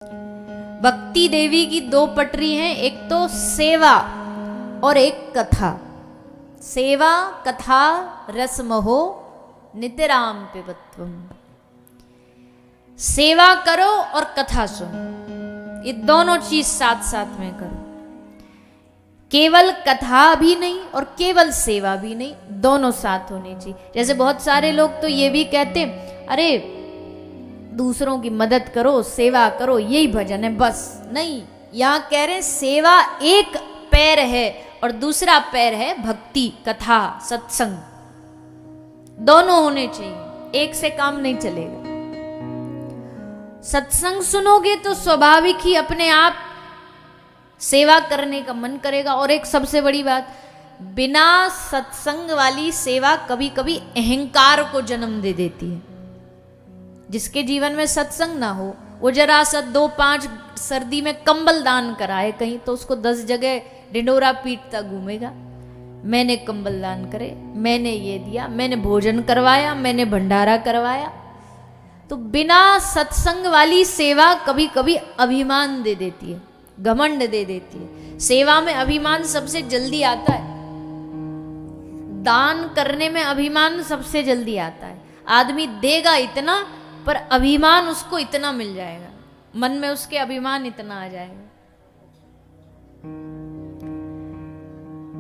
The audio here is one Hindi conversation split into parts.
भक्ति देवी की दो पटरी हैं, एक तो सेवा और एक कथा। सेवा कथा रसमहो नितराम पिबत्वम। सेवा करो और कथा सुनो, ये दोनों चीज साथ साथ में करो। केवल कथा भी नहीं और केवल सेवा भी नहीं, दोनों साथ होनी चाहिए। जैसे बहुत सारे लोग तो ये भी कहते हैं, अरे दूसरों की मदद करो, सेवा करो, यही भजन है बस। नहीं, यहां कह रहे सेवा एक पैर है और दूसरा पैर है भक्ति, कथा, सत्संग। दोनों होने चाहिए, एक से काम नहीं चलेगा। सत्संग सुनोगे तो स्वाभाविक ही अपने आप सेवा करने का मन करेगा। और एक सबसे बड़ी बात, बिना सत्संग वाली सेवा कभी कभी अहंकार को जन्म दे देती है। जिसके जीवन में सत्संग ना हो, वो जरा सा 2-5 सर्दी में कंबल दान कराए कहीं, तो उसको 10 जगह डिंडोरा पीटता घूमेगा। मैंने कंबल दान करे, मैंने ये दिया, मैंने भोजन करवाया, मैंने भंडारा करवाया। तो बिना सत्संग वाली सेवा कभी कभी अभिमान दे देती है, घमंड दे देती है। सेवा में अभिमान सबसे जल्दी आता है, दान करने में अभिमान सबसे जल्दी आता है। आदमी देगा इतना पर अभिमान उसको इतना मिल जाएगा, मन में उसके अभिमान इतना आ जाएगा।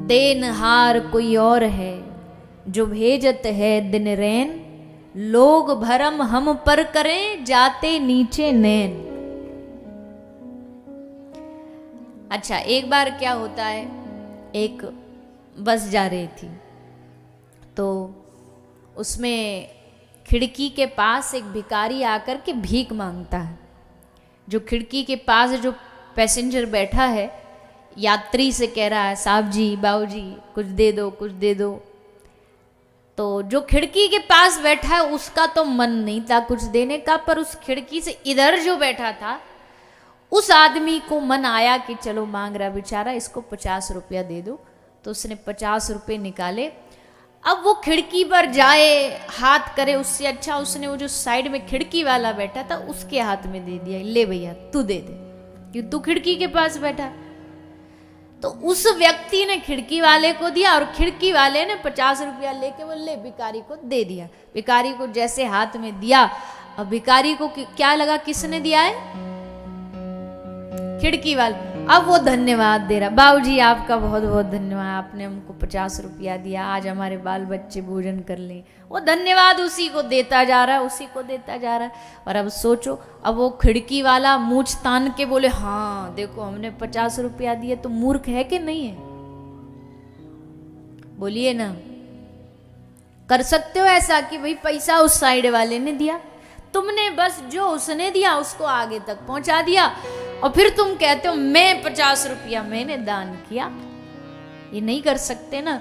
देनहार कोई और है जो भेजत है दिन रैन, लोग भरम हम पर करें जाते नीचे नैन। अच्छा, एक बार क्या होता है, एक बस जा रही थी तो उसमें खिड़की के पास एक भिखारी आकर के भीख मांगता है। जो खिड़की के पास जो पैसेंजर बैठा है, यात्री से कह रहा है, साहब जी, बाबू जी, कुछ दे दो, कुछ दे दो। तो जो खिड़की के पास बैठा है उसका तो मन नहीं था कुछ देने का, पर उस खिड़की से इधर जो बैठा था उस आदमी को मन आया कि चलो मांग रहा बेचारा, इसको 50 रुपया दे दो। तो उसने 50 रुपये निकाले। अब वो खिड़की पर जाए हाथ करे, उससे अच्छा उसने वो जो साइड में खिड़की वाला बैठा था उसके हाथ में दे दिया, ले भैया तू दे दे, क्यों तू खिड़की के पास बैठा। तो उस व्यक्ति ने खिड़की वाले को दिया और खिड़की वाले ने 50 रुपया लेके वो ले भिखारी को दे दिया। भिखारी को जैसे हाथ में दिया, अब भिखारी को क्या लगा किसने दिया है, खिड़की वाले। अब वो धन्यवाद दे रहा, बाबू जी आपका बहुत बहुत धन्यवाद, आपने हमको 50 रुपया दिया, आज हमारे बाल बच्चे भोजन कर लें। वो धन्यवाद उसी को देता जा रहा है, उसी को देता जा रहा है। और अब सोचो, अब वो खिड़की वाला मूंछ तान के बोले, हाँ देखो हमने 50 रुपया दिए, तो मूर्ख है कि नहीं है? बोलिए ना, कर सकते हो ऐसा कि भाई पैसा उस साइड वाले ने दिया, तुमने बस जो उसने दिया उसको आगे तक पहुंचा दिया, और फिर तुम कहते हो मैं 50 रुपया मैंने दान किया। ये नहीं कर सकते ना।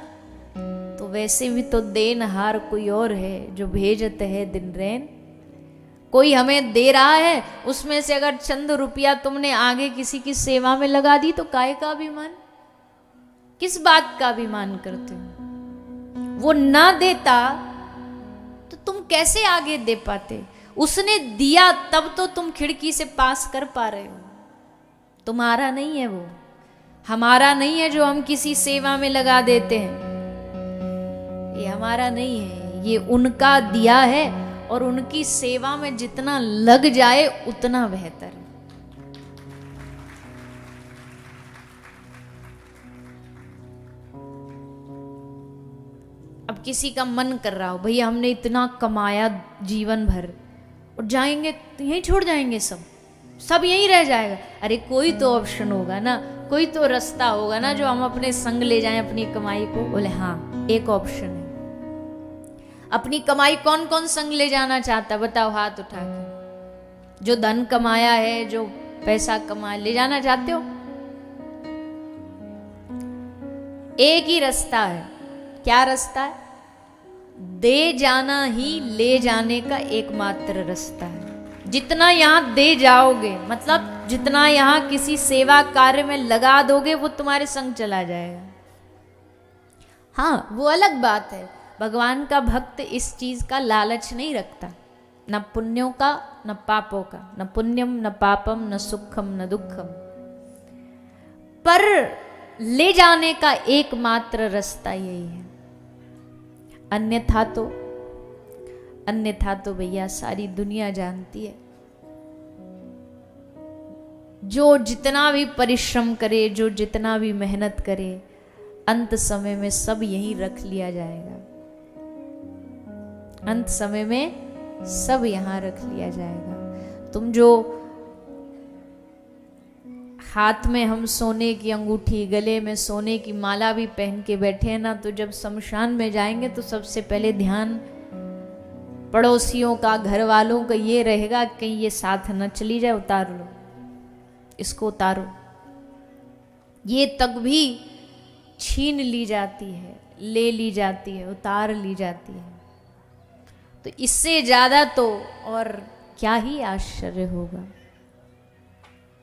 तो वैसे भी तो देनहार कोई और है जो भेजत है दिन रैन। कोई हमें दे रहा है, उसमें से अगर चंद रुपया तुमने आगे किसी की सेवा में लगा दी तो काय का अभिमान, किस बात का अभिमान करते हो? वो ना देता तो तुम कैसे आगे दे पाते? उसने दिया तब तो तुम खिड़की से पास कर पा रहे हो। तुम्हारा नहीं है वो, हमारा नहीं है जो हम किसी सेवा में लगा देते हैं। ये हमारा नहीं है, ये उनका दिया है, और उनकी सेवा में जितना लग जाए उतना बेहतर है। अब किसी का मन कर रहा हो, भैया हमने इतना कमाया जीवन भर और जाएंगे तो यहीं छोड़ जाएंगे, सब यहीं रह जाएगा। अरे कोई तो ऑप्शन होगा ना, कोई तो रास्ता होगा ना जो हम अपने संग ले जाएं अपनी कमाई को। बोले हाँ, एक ऑप्शन है। अपनी कमाई कौन कौन संग ले जाना चाहता, बताओ हाथ उठा के। जो धन कमाया है, जो पैसा कमाया, ले जाना चाहते हो? एक ही रास्ता है। क्या रास्ता है? दे जाना ही ले जाने का एकमात्र रास्ता है। जितना यहां दे जाओगे, मतलब जितना यहां किसी सेवा कार्य में लगा दोगे, वो तुम्हारे संग चला जाएगा। हाँ, वो अलग बात है, भगवान का भक्त इस चीज का लालच नहीं रखता न पुण्यों का न पापों का, न पुण्यम न पापम न सुखम न दुखम, पर ले जाने का एकमात्र रास्ता यही है। अन्यथा तो भैया सारी दुनिया जानती है, जो जितना भी परिश्रम करे, जो जितना भी मेहनत करे, अंत समय में सब यहीं रख लिया जाएगा। अंत समय में सब यहां रख लिया जाएगा। तुम जो हाथ में हम सोने की अंगूठी, गले में सोने की माला भी पहन के बैठे हैं ना, तो जब शमशान में जाएंगे तो सबसे पहले ध्यान पड़ोसियों का, घर वालों का ये रहेगा कहीं ये साथ न चली जाए, उतार लो, इसको उतारो। ये तक भी छीन ली जाती है, ले ली जाती है, उतार ली जाती है। तो इससे ज्यादा तो और क्या ही आश्चर्य होगा।